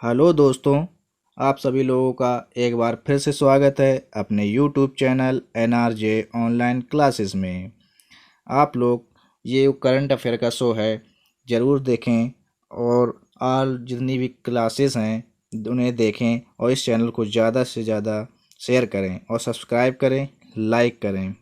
Hello दोस्तों, आप सभी लोगों का एक बार फिर से स्वागत है अपने YouTube channel NRJ online classes में। आप लोग ये करंट अफेयर का शो है, ज़रूर देखें और और जितनी भी क्लासेस हैं उन्हें देखें और इस चैनल को ज़्यादा से ज़्यादा शेयर करें और सब्सक्राइब करें, लाइक करें।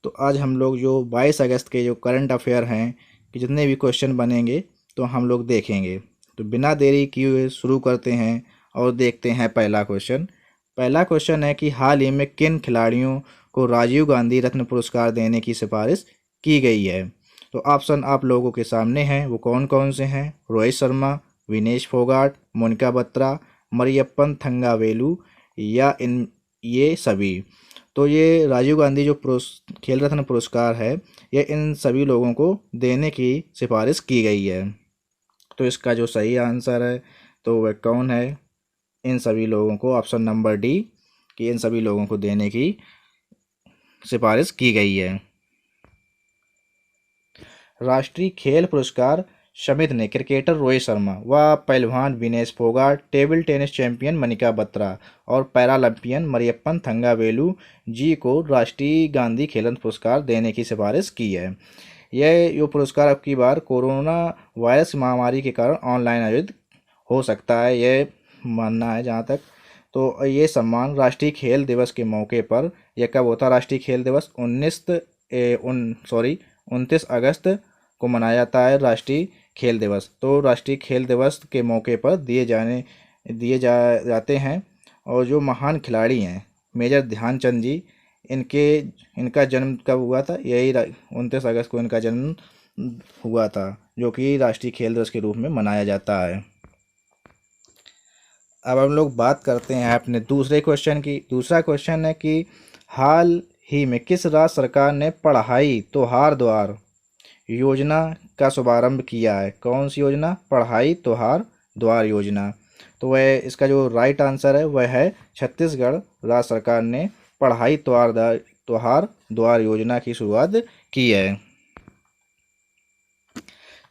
तो आज हम लोग जो 22 अगस्त के जो करंट अफेयर हैं कि जितने भी क्वेश्चन बनेंगे तो हम लोग देखेंगे। तो बिना देरी किए हुए शुरू करते हैं और देखते हैं पहला क्वेश्चन है कि हाल ही में किन खिलाड़ियों को राजीव गांधी रत्न पुरस्कार देने की सिफारिश की गई है। तो ऑप्शन आप लोगों के सामने हैं, वो कौन कौन से हैं। रोहित शर्मा, विनेश फोगाट, मोनिका बत्रा, मरियप्पन थंगावेलु या इन ये सभी। तो ये राजीव गांधी जो खेल रत्न पुरस्कार है, ये इन सभी लोगों को देने की सिफारिश की गई है। तो इसका जो सही आंसर है तो वह कौन है, इन सभी लोगों को ऑप्शन नंबर डी कि इन सभी लोगों को देने की सिफारिश की गई है। राष्ट्रीय खेल पुरस्कार समिति ने क्रिकेटर रोहित शर्मा व पहलवान Vinesh Phogat, table tennis champion Manika Batra और पैरालंपियन मरियप्पन थंगावेलु जी को राष्ट्रीय गांधी खेल रत्न पुरस्कार देने की सिफारिश की है। यह जो पुरस्कार अब की बार कोरोना वायरस महामारी के कारण ऑनलाइन आयोजित हो सकता है, यह मानना है जहाँ तक। तो ये सम्मान राष्ट्रीय खेल दिवस के मौके पर, यह कब होता है राष्ट्रीय खेल दिवस, 29 अगस्त को मनाया जाता है राष्ट्रीय खेल दिवस। तो राष्ट्रीय खेल दिवस के मौके पर जाते हैं। और जो महान खिलाड़ी हैं मेजर ध्यानचंद जी, इनका जन्म कब हुआ था, यही 29 अगस्त को इनका जन्म हुआ था, जो कि राष्ट्रीय खेल दिवस के रूप में मनाया जाता है। अब हम लोग बात करते हैं अपने दूसरे क्वेश्चन की। दूसरा क्वेश्चन है कि हाल ही में किस राज्य सरकार ने पढ़ाई तो हर द्वार योजना का शुभारंभ किया है। कौन सी योजना, पढ़ाई तो हर द्वार योजना। तो वह इसका जो राइट आंसर है वह है छत्तीसगढ़ राज्य सरकार ने पढ़ाई तो हर द्वार योजना की शुरुआत की है।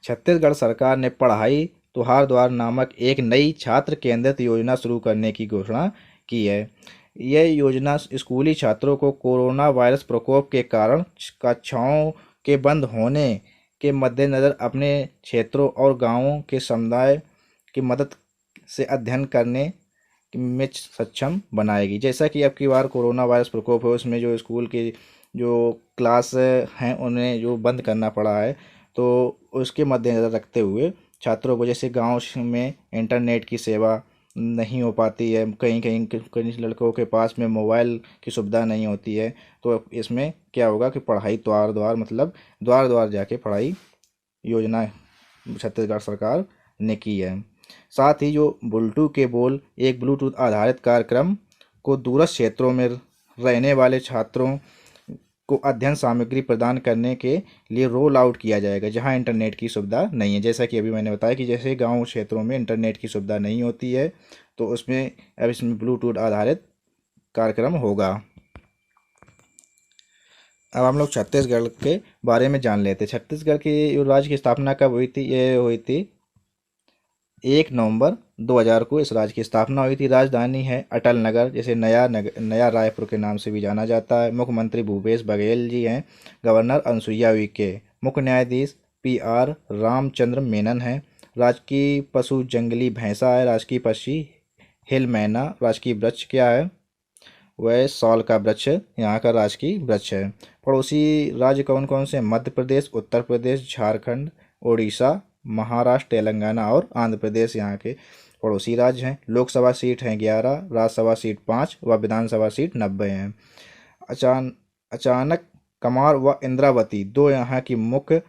छत्तीसगढ़ सरकार ने पढ़ाई तुहार द्वार नामक एक नई छात्र केंद्रित योजना शुरू करने की घोषणा की है। यह योजना स्कूली छात्रों को कोरोना वायरस प्रकोप के कारण कक्षाओं के बंद होने के मद्देनज़र अपने क्षेत्रों और गांवों के समुदाय की मदद से अध्ययन करने में सक्षम बनाएगी। जैसा कि अब की बार कोरोना वायरस प्रकोप है, उसमें जो स्कूल की जो क्लास हैं उन्हें जो बंद करना पड़ा है, तो उसके मद्देनज़र रखते हुए छात्रों को, जैसे गांव में इंटरनेट की सेवा नहीं हो पाती है, कहीं कहीं कहीं लड़कों के पास में मोबाइल की सुविधा नहीं होती है, तो इसमें क्या होगा कि पढ़ाई द्वार द्वार मतलब द्वार द्वार जाके पढ़ाई योजना छत्तीसगढ़ सरकार ने की है। साथ ही जो बुल्टू के बोल एक ब्लूटूथ आधारित कार्यक्रम को दूरस्थ क्षेत्रों में रहने वाले छात्रों को अध्ययन सामग्री प्रदान करने के लिए रोल आउट किया जाएगा, जहां इंटरनेट की सुविधा नहीं है। जैसा कि अभी मैंने बताया कि जैसे गांव क्षेत्रों में इंटरनेट की सुविधा नहीं होती है, तो उसमें अब इसमें ब्लूटूथ आधारित कार्यक्रम होगा। अब हम लोग छत्तीसगढ़ के बारे में जान लेते हैं। छत्तीसगढ़ की जो राज्य की स्थापना कब हुई थी, ये हुई थी 1 नवंबर 2000 को इस राज्य की स्थापना हुई थी। राजधानी है अटल नगर, जिसे नया रायपुर के नाम से भी जाना जाता है। मुख्यमंत्री भूपेश बघेल जी हैं। गवर्नर अनुसुईया उइके। मुख्य न्यायाधीश PR रामचंद्र मेनन है। राजकीय पशु जंगली भैंसा है। राजकीय पक्षी हिल मैना। राजकीय वृक्ष क्या है, वह साल का वृक्ष यहाँ का राजकीय वृक्ष है। पड़ोसी राज्य कौन कौन से, मध्य प्रदेश, उत्तर प्रदेश, झारखंड, उड़ीसा, महाराष्ट्र, तेलंगाना और आंध्र प्रदेश यहाँ के पड़ोसी राज्य हैं। लोकसभा सीट हैं 11, राज्यसभा सीट 5 व विधानसभा सीट 90 हैं। अचानक कमार व इंद्रावती दो यहाँ की मुख्य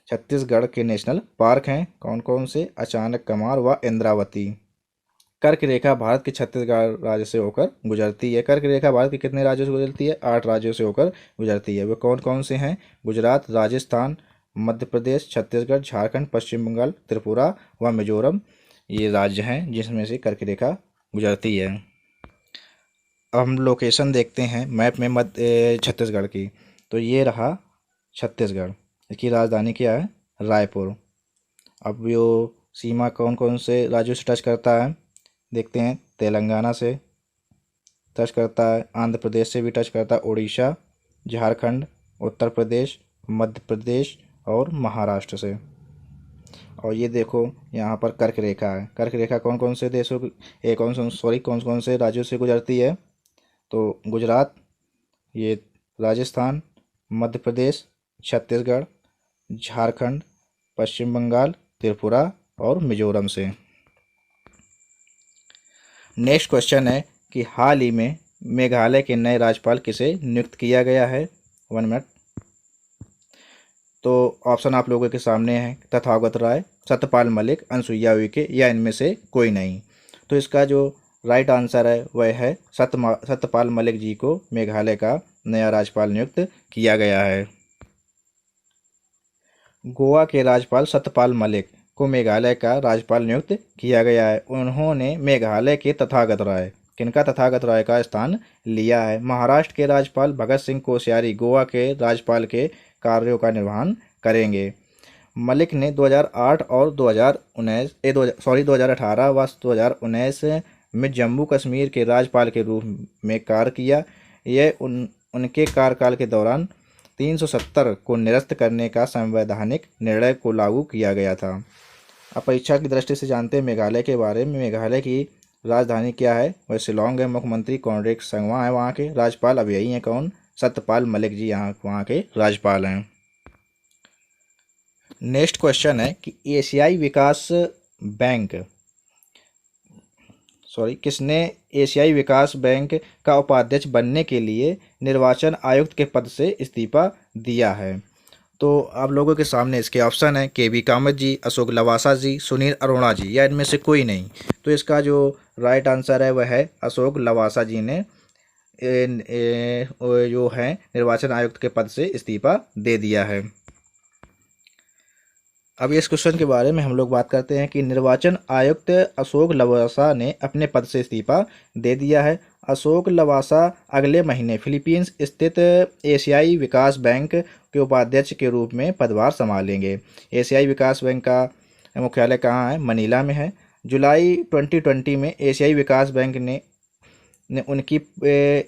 छत्तीसगढ़ के नेशनल पार्क हैं। कौन कौन से, अचानक कमार व इंद्रावती। कर्क रेखा भारत के छत्तीसगढ़ राज्य से होकर गुजरती है। कर्क रेखा भारत के कितने राज्यों से गुजरती है, 8 राज्यों से होकर गुजरती है। वे कौन कौन से हैं, गुजरात, राजस्थान, मध्य प्रदेश, छत्तीसगढ़, झारखंड, पश्चिम बंगाल, त्रिपुरा व मिजोरम, ये राज्य हैं जिसमें से कर्क रेखा गुजरती है। अब हम लोकेशन देखते हैं मैप में छत्तीसगढ़ की। तो ये रहा छत्तीसगढ़, इसकी राजधानी क्या है, रायपुर। अब जो सीमा कौन कौन से राज्यों से टच करता है, देखते हैं, तेलंगाना से टच करता है, आंध्र प्रदेश से भी टच करता है, उड़ीसा, झारखंड, उत्तर प्रदेश, मध्य प्रदेश और महाराष्ट्र से। और ये देखो यहाँ पर कर्क रेखा है। कर्क रेखा कौन कौन से देशों कौन कौन से राज्यों से गुजरती है? तो गुजरात, ये राजस्थान, मध्य प्रदेश, छत्तीसगढ़, झारखंड, पश्चिम बंगाल, त्रिपुरा और मिजोरम से। नेक्स्ट क्वेश्चन है कि हाल ही में मेघालय के नए राज्यपाल किसे नियुक्त किया गया है? 1 मिनट। तो ऑप्शन आप लोगों के सामने है, तथागत राय, सत्यपाल मलिक, अनसुईया उइके या इनमें से कोई नहीं। तो इसका जो राइट आंसर है वह है सत्यपाल मलिक जी को मेघालय का नया राज्यपाल नियुक्त किया गया है। गोवा के राज्यपाल सत्यपाल मलिक को मेघालय का राज्यपाल नियुक्त किया गया है। उन्होंने मेघालय के तथागत राय, किनका तथागत राय का स्थान लिया है। महाराष्ट्र के राज्यपाल भगत सिंह कोश्यारी गोवा के राज्यपाल के कार्यों का निर्वहन करेंगे। मलिक ने 2008 और 2018 व 2019 में जम्मू कश्मीर के राज्यपाल के रूप में कार्य किया। यह उनके कार्यकाल के दौरान 370 को निरस्त करने का संवैधानिक निर्णय को लागू किया गया था। अब परीक्षा की दृष्टि से जानते हैं मेघालय के बारे में। मेघालय की राजधानी क्या है? वह शिलोंग है। मुख्यमंत्री कॉनरेड संगमा है वहाँ के। राज्यपाल अब यही हैं कौन? सत्यपाल मलिक जी यहाँ वहाँ के राज्यपाल हैं। नेक्स्ट क्वेश्चन है कि एशियाई विकास बैंक किसने एशियाई विकास बैंक का उपाध्यक्ष बनने के लिए निर्वाचन आयुक्त के पद से इस्तीफा दिया है? तो आप लोगों के सामने इसके ऑप्शन है, के वी कामत जी, अशोक लवासा जी, सुनील अरोड़ा जी या इनमें से कोई नहीं। तो इसका जो राइट आंसर है वह है अशोक लवासा जी ने जो है निर्वाचन आयुक्त के पद से इस्तीफा दे दिया है। अब इस क्वेश्चन के बारे में हम लोग बात करते हैं कि निर्वाचन आयुक्त अशोक लवासा ने अपने पद से इस्तीफा दे दिया है। अशोक लवासा अगले महीने फिलीपींस स्थित एशियाई विकास बैंक के उपाध्यक्ष के रूप में पदभार संभालेंगे। एशियाई विकास बैंक का मुख्यालय कहाँ है? मनीला में है। जुलाई 2020 में एशियाई विकास बैंक ने उनकी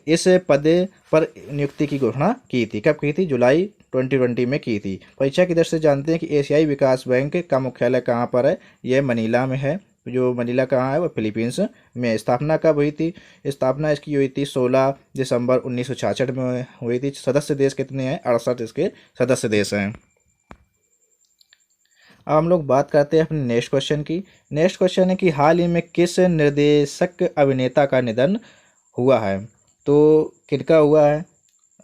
इस पद पर नियुक्ति की घोषणा की थी। कब की थी? जुलाई 2020 में की थी। परीक्षा की दृष्टि से जानते हैं कि एशियाई विकास बैंक का मुख्यालय कहाँ पर है? यह मनीला में है। जो मनीला कहाँ है? वह फिलीपींस में। स्थापना कब हुई थी? स्थापना इसकी हुई थी 16 दिसंबर 1966 में हुई थी। सदस्य देश कितने हैं? 68 इसके सदस्य देश हैं। अब हम लोग बात करते हैं अपने नेक्स्ट क्वेश्चन की। नेक्स्ट क्वेश्चन है कि हाल ही में किस निर्देशक अभिनेता का निधन हुआ है? तो किनका हुआ है?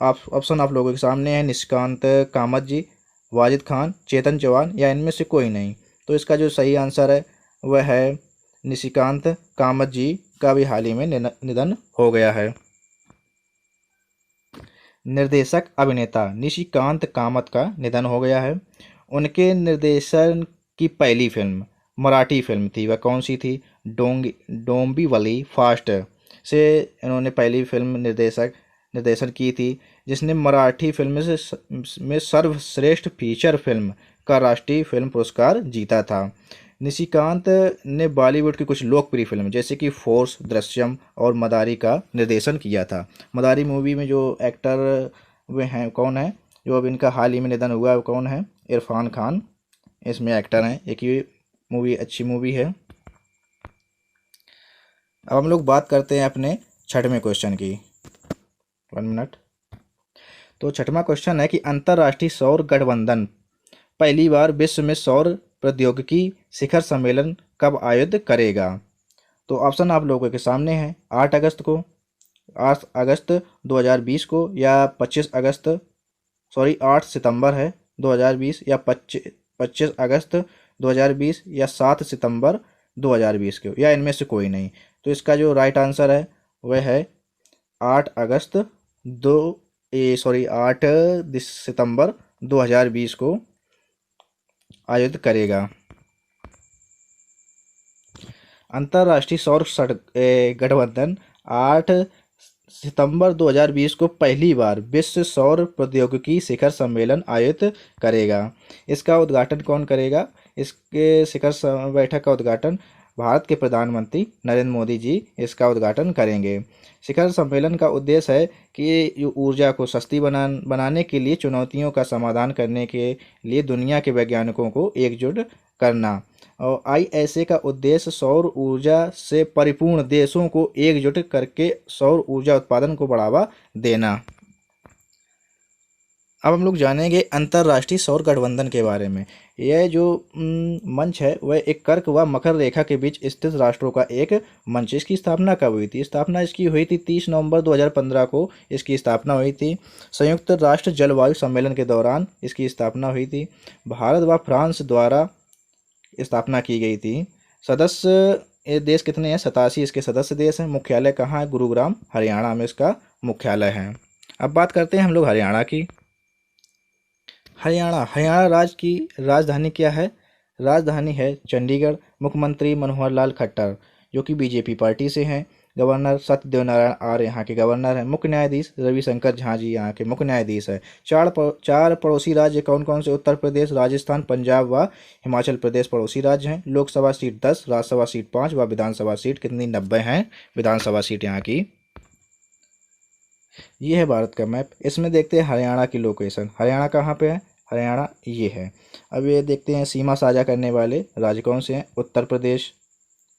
ऑप्शन आप लोगों के सामने है, निशिकांत कामत जी, वाजिद खान, चेतन चौहान या इनमें से कोई नहीं। तो इसका जो सही आंसर है वह है निशिकांत कामत जी का भी हाल ही में निधन हो गया है। निर्देशक अभिनेता निशिकांत कामत का निधन हो गया है। उनके निर्देशन की पहली फिल्म मराठी फिल्म थी, वह कौन सी थी? डोंबिवली फास्ट से इन्होंने पहली फिल्म निर्देशन की थी, जिसने मराठी फिल्म में सर्वश्रेष्ठ फीचर फिल्म का राष्ट्रीय फिल्म पुरस्कार जीता था। निशिकांत ने बॉलीवुड की कुछ लोकप्रिय फिल्म जैसे कि फोर्स, दृश्यम और मदारी का निर्देशन किया था। मदारी मूवी में जो एक्टर वे हैं कौन है? जो अब इनका हाल ही में निधन हुआ है वो कौन है? इरफान खान इसमें एक्टर हैं। एक ये मूवी अच्छी मूवी है। अब हम लोग बात करते हैं अपने छठवें क्वेश्चन की। 1 मिनट। तो छठवां क्वेश्चन है कि अंतर्राष्ट्रीय सौर गठबंधन पहली बार विश्व में सौर प्रौद्योगिकी शिखर सम्मेलन कब आयोजित करेगा? तो ऑप्शन आप लोगों के सामने है, 8 अगस्त 2020 को या 8 सितंबर है 2020 या 25 अगस्त 2020 या 7 सितंबर 2020 को या इनमें से कोई नहीं। तो इसका जो राइट आंसर है वह है 8 सितंबर 2020 को आयोजित करेगा। अंतर्राष्ट्रीय सौर गठबंधन 8 सितंबर 2020 को पहली बार विश्व सौर प्रौद्योगिकी शिखर सम्मेलन आयोजित करेगा। इसका उद्घाटन कौन करेगा? इसके शिखर बैठक का उद्घाटन भारत के प्रधानमंत्री नरेंद्र मोदी जी इसका उद्घाटन करेंगे। शिखर सम्मेलन का उद्देश्य है कि ऊर्जा को सस्ती बनाने के लिए चुनौतियों का समाधान करने के लिए दुनिया के वैज्ञानिकों को एकजुट करना। और ISA का उद्देश्य सौर ऊर्जा से परिपूर्ण देशों को एकजुट करके सौर ऊर्जा उत्पादन को बढ़ावा देना। अब हम लोग जानेंगे अंतर्राष्ट्रीय सौर गठबंधन के बारे में। यह जो मंच है वह एक कर्क व मकर रेखा के बीच स्थित राष्ट्रों का एक मंच। इसकी स्थापना कब हुई थी? स्थापना इसकी हुई थी 30 नवंबर 2015 को इसकी स्थापना हुई थी। संयुक्त राष्ट्र जलवायु सम्मेलन के दौरान इसकी स्थापना हुई थी। भारत व फ्रांस द्वारा स्थापना की गई थी। सदस्य देश कितने हैं? 87 इसके सदस्य देश हैं। मुख्यालय कहाँ है? गुरुग्राम हरियाणा में इसका मुख्यालय है। अब बात करते हैं हम लोग हरियाणा की। हरियाणा राज्य की राजधानी क्या है? राजधानी है चंडीगढ़। मुख्यमंत्री मनोहर लाल खट्टर जो कि बीजेपी पार्टी से हैं। गवर्नर सत्यदेव नारायण आर्य यहाँ के गवर्नर हैं। मुख्य न्यायाधीश रविशंकर झा जी यहाँ के मुख्य न्यायाधीश है। चार पड़ोसी राज्य कौन कौन से? उत्तर प्रदेश, राजस्थान, पंजाब व हिमाचल प्रदेश पड़ोसी राज्य हैं। लोकसभा सीट 10, राज्यसभा सीट 5 व विधानसभा सीट कितनी? 90 हैं विधानसभा सीट यहाँ की। ये है भारत का मैप। इसमें देखते हैं हरियाणा की लोकेशन। हरियाणा कहाँ पे है? हरियाणा ये है। अब ये देखते हैं सीमा साझा करने वाले राज्य कौन से हैं? उत्तर प्रदेश,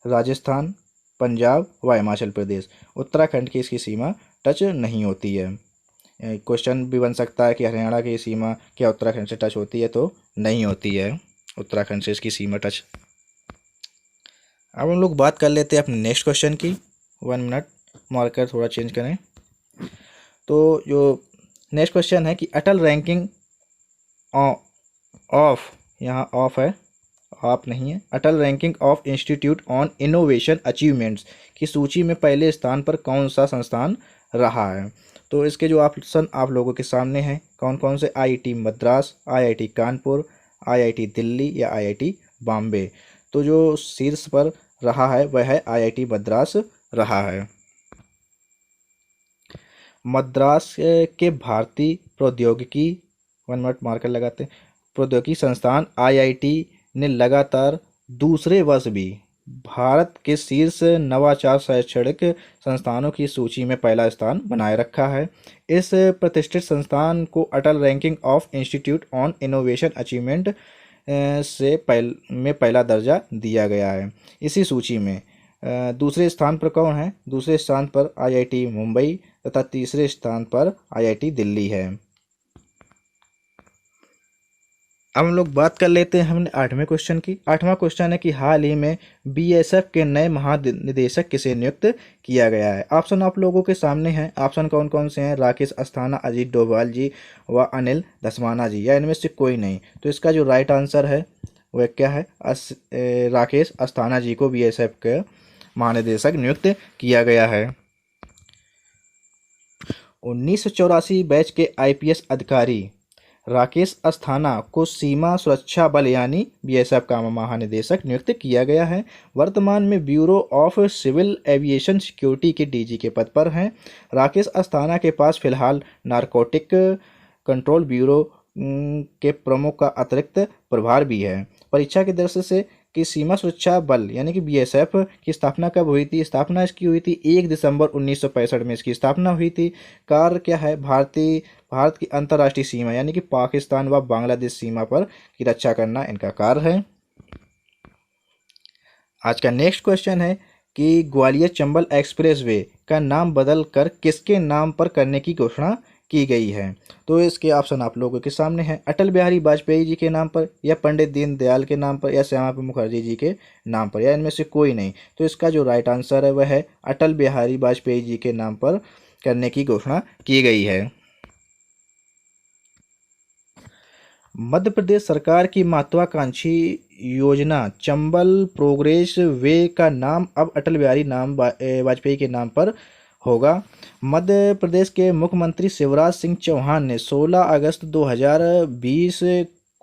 राजस्थान, पंजाब व हिमाचल प्रदेश। उत्तराखंड की इसकी सीमा टच नहीं होती है। क्वेश्चन भी बन सकता है कि हरियाणा की सीमा क्या उत्तराखंड से टच होती है? तो नहीं होती है उत्तराखंड से इसकी सीमा टच। अब हम लोग बात कर लेते हैं अपने नेक्स्ट क्वेश्चन की। 1 मिनट, मार्कर थोड़ा चेंज करें। तो जो नेक्स्ट क्वेश्चन है कि अटल रैंकिंग ऑफ, यहाँ ऑफ है, आप नहीं है, Atal ranking of institute on innovation achievements की सूची में पहले स्थान पर कौन सा संस्थान रहा है? तो इसके जो ऑप्शन आप लोगों के सामने हैं कौन कौन से? IIT Madras, IIT Kanpur, IIT Delhi या IIT बॉम्बे। तो जो शीर्ष पर रहा है वह है IIT मद्रास रहा है। मद्रास के भारतीय प्रौद्योगिकी, 1 मिनट मार्कर लगाते हैं, प्रौद्योगिकी संस्थान IIT ने लगातार दूसरे वर्ष भी भारत के शीर्ष नवाचार शैक्षणिक संस्थानों की सूची में पहला स्थान बनाए रखा है। इस प्रतिष्ठित संस्थान को Atal ranking of institute on innovation achievement से पहला दर्जा दिया गया है। इसी सूची में दूसरे स्थान पर कौन है? दूसरे स्थान पर IIT मुंबई तथा तीसरे स्थान पर IIT दिल्ली है। अब हम लोग बात कर लेते हैं हमने 8वें क्वेश्चन की। 8वां क्वेश्चन है कि हाल ही में BSF के नए महानिदेशक किसे नियुक्त किया गया है? ऑप्शन आप लोगों के सामने हैं। ऑप्शन कौन कौन से हैं? राकेश अस्थाना, अजीत डोभाल जी व अनिल धस्माना जी, या इनमें से कोई नहीं। तो इसका जो राइट आंसर है वह क्या है? राकेश अस्थाना जी को BSF के महानिदेशक नियुक्त किया गया है। 1984 बैच के IPS अधिकारी राकेश अस्थाना को सीमा सुरक्षा बल यानी BSF का महानिदेशक नियुक्त किया गया है। वर्तमान में bureau of civil aviation security के DG के पद पर हैं। राकेश अस्थाना के पास फिलहाल नारकोटिक कंट्रोल ब्यूरो के प्रमुख का अतिरिक्त प्रभार भी है। परीक्षा की दृष्टि से कि सीमा सुरक्षा बल यानी कि BSF की स्थापना कब हुई थी? स्थापना इसकी हुई थी 1 दिसंबर 1965 में इसकी स्थापना हुई थी। कार्य क्या है? भारत की अंतर्राष्ट्रीय सीमा यानी कि पाकिस्तान व बांग्लादेश सीमा पर की रक्षा करना इनका कार्य है। आज का नेक्स्ट क्वेश्चन है कि ग्वालियर चंबल एक्सप्रेसवे का नाम बदल कर किसके नाम पर करने की घोषणा की गई है? तो इसके ऑप्शन आप लोगों के सामने हैं। अटल बिहारी वाजपेयी जी के नाम पर, या पंडित दीनदयाल के नाम पर, या श्यामा प्रसाद मुखर्जी जी के नाम पर, या इनमें से कोई नहीं। तो इसका जो राइट आंसर है वह है अटल बिहारी वाजपेयी जी के नाम पर करने की घोषणा की गई है। मध्य प्रदेश सरकार की महत्वाकांक्षी योजना चंबल प्रोग्रेस वे का नाम अब अटल बिहारी वाजपेयी के नाम पर होगा। मध्य प्रदेश के मुख्यमंत्री शिवराज सिंह चौहान ने 16 अगस्त 2020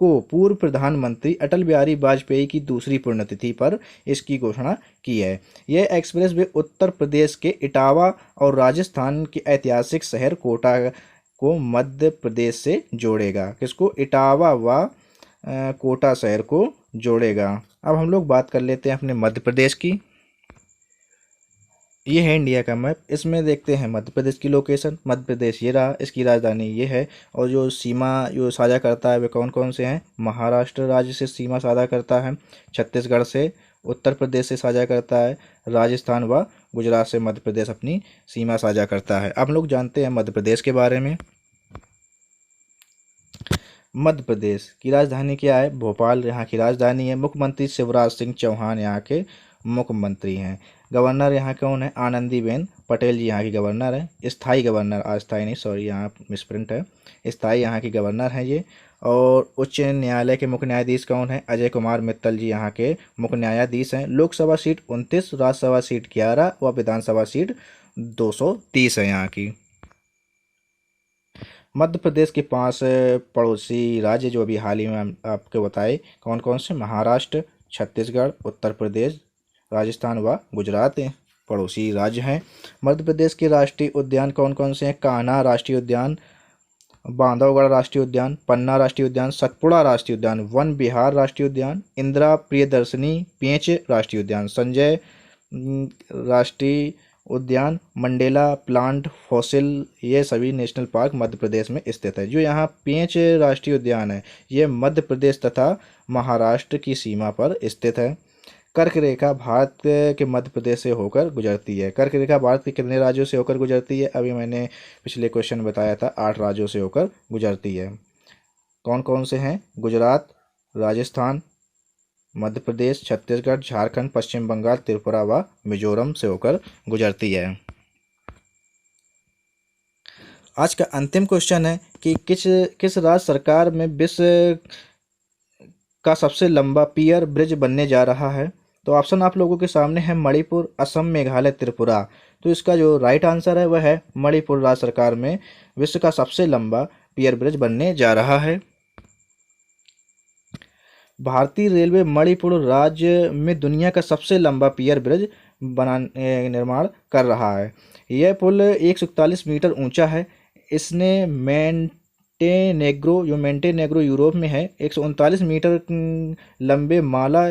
को पूर्व प्रधानमंत्री अटल बिहारी वाजपेयी की दूसरी पुण्यतिथि पर इसकी घोषणा की है। यह एक्सप्रेस वे उत्तर प्रदेश के इटावा और राजस्थान के ऐतिहासिक शहर कोटा को मध्य प्रदेश से जोड़ेगा। किसको? इटावा व कोटा शहर को जोड़ेगा। अब हम लोग बात कर लेते हैं अपने मध्य प्रदेश की। ये है इंडिया का मैप। इसमें देखते हैं मध्य प्रदेश की लोकेशन। मध्य प्रदेश ये रहा, इसकी राजधानी ये है, और जो सीमा जो साझा करता है वे कौन कौन से हैं। महाराष्ट्र राज्य से सीमा साझा करता है, छत्तीसगढ़ से, उत्तर प्रदेश से साझा करता है, राजस्थान व गुजरात से मध्य प्रदेश अपनी सीमा साझा करता है। अब हम लोग जानते हैं मध्य प्रदेश के बारे में। मध्य प्रदेश की राजधानी क्या है? भोपाल यहाँ की राजधानी है। मुख्यमंत्री शिवराज सिंह चौहान यहाँ के मुख्यमंत्री हैं। गवर्नर यहाँ कौन है? आनंदीबेन पटेल जी यहाँ की गवर्नर है। स्थायी गवर्नर, अस्थायी नहीं, सॉरी यहाँ मिसप्रिंट है, स्थायी यहाँ की गवर्नर हैं ये। और उच्च न्यायालय के मुख्य न्यायाधीश कौन है? अजय कुमार मित्तल जी यहाँ के मुख्य न्यायाधीश हैं। लोकसभा सीट 29, राज्यसभा सीट 11 व विधानसभा सीट 230 है यहाँ की। मध्य प्रदेश के 5 पड़ोसी राज्य जो अभी हाल ही में आपको बताए कौन कौन से। महाराष्ट्र, छत्तीसगढ़, उत्तर प्रदेश, राजस्थान व गुजरात पड़ोसी राज्य हैं। मध्य प्रदेश के राष्ट्रीय उद्यान कौन कौन से हैं? कान्हा राष्ट्रीय उद्यान, बांधवगढ़ राष्ट्रीय उद्यान, पन्ना राष्ट्रीय उद्यान, सतपुड़ा राष्ट्रीय उद्यान, वन विहार राष्ट्रीय उद्यान, इंदिरा प्रियदर्शनी पेंच राष्ट्रीय उद्यान, संजय राष्ट्रीय उद्यान, मंडेला प्लांट फॉसिल, ये सभी नेशनल पार्क मध्य प्रदेश में स्थित है। जो यहाँ पेंच राष्ट्रीय उद्यान है ये मध्य प्रदेश तथा महाराष्ट्र की सीमा पर स्थित है। कर्क रेखा भारत के मध्य प्रदेश से होकर गुजरती है। कर्क रेखा भारत के कितने राज्यों से होकर गुजरती है? अभी मैंने पिछले क्वेश्चन बताया था, 8 राज्यों से होकर गुजरती है। कौन कौन से हैं? गुजरात, राजस्थान, मध्य प्रदेश, छत्तीसगढ़, झारखंड, पश्चिम बंगाल, त्रिपुरा व मिजोरम से होकर गुजरती है। आज का अंतिम क्वेश्चन है कि किस राज्य सरकार में विश्व का सबसे लंबा पियर ब्रिज बनने जा रहा है? तो ऑप्शन आप लोगों के सामने है मणिपुर, असम, मेघालय, त्रिपुरा। तो इसका जो राइट आंसर है वह है मणिपुर राज्य सरकार में विश्व का सबसे लंबा पियर ब्रिज बनने जा रहा है। भारतीय रेलवे मणिपुर राज्य में दुनिया का सबसे लंबा पियर ब्रिज निर्माण कर रहा है। यह पुल 141 मीटर ऊंचा है। इसने मेंटेनेग्रो यूरोप में है 139 मीटर लंबे माला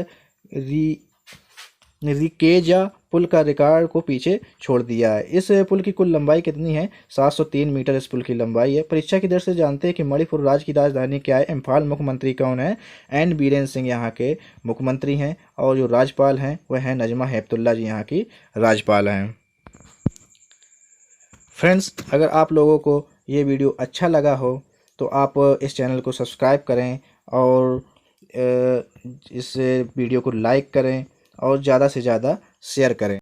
रिकेजा पुल का रिकॉर्ड को पीछे छोड़ दिया है। इस पुल की कुल लंबाई कितनी है? 703 मीटर इस पुल की लंबाई है। परीक्षा की दृष्टि से जानते हैं कि मणिपुर राज्य की राजधानी क्या है। इम्फाल। मुख्यमंत्री कौन है? एन बीरेन सिंह यहाँ के मुख्यमंत्री हैं। और जो राज्यपाल हैं वह हैं नजमा हेपतुल्ला जी यहाँ की राज्यपाल हैं। फ्रेंड्स, अगर आप लोगों को ये वीडियो अच्छा लगा हो तो आप इस चैनल को सब्सक्राइब करें और इस वीडियो को लाइक करें और ज़्यादा से ज़्यादा शेयर करें।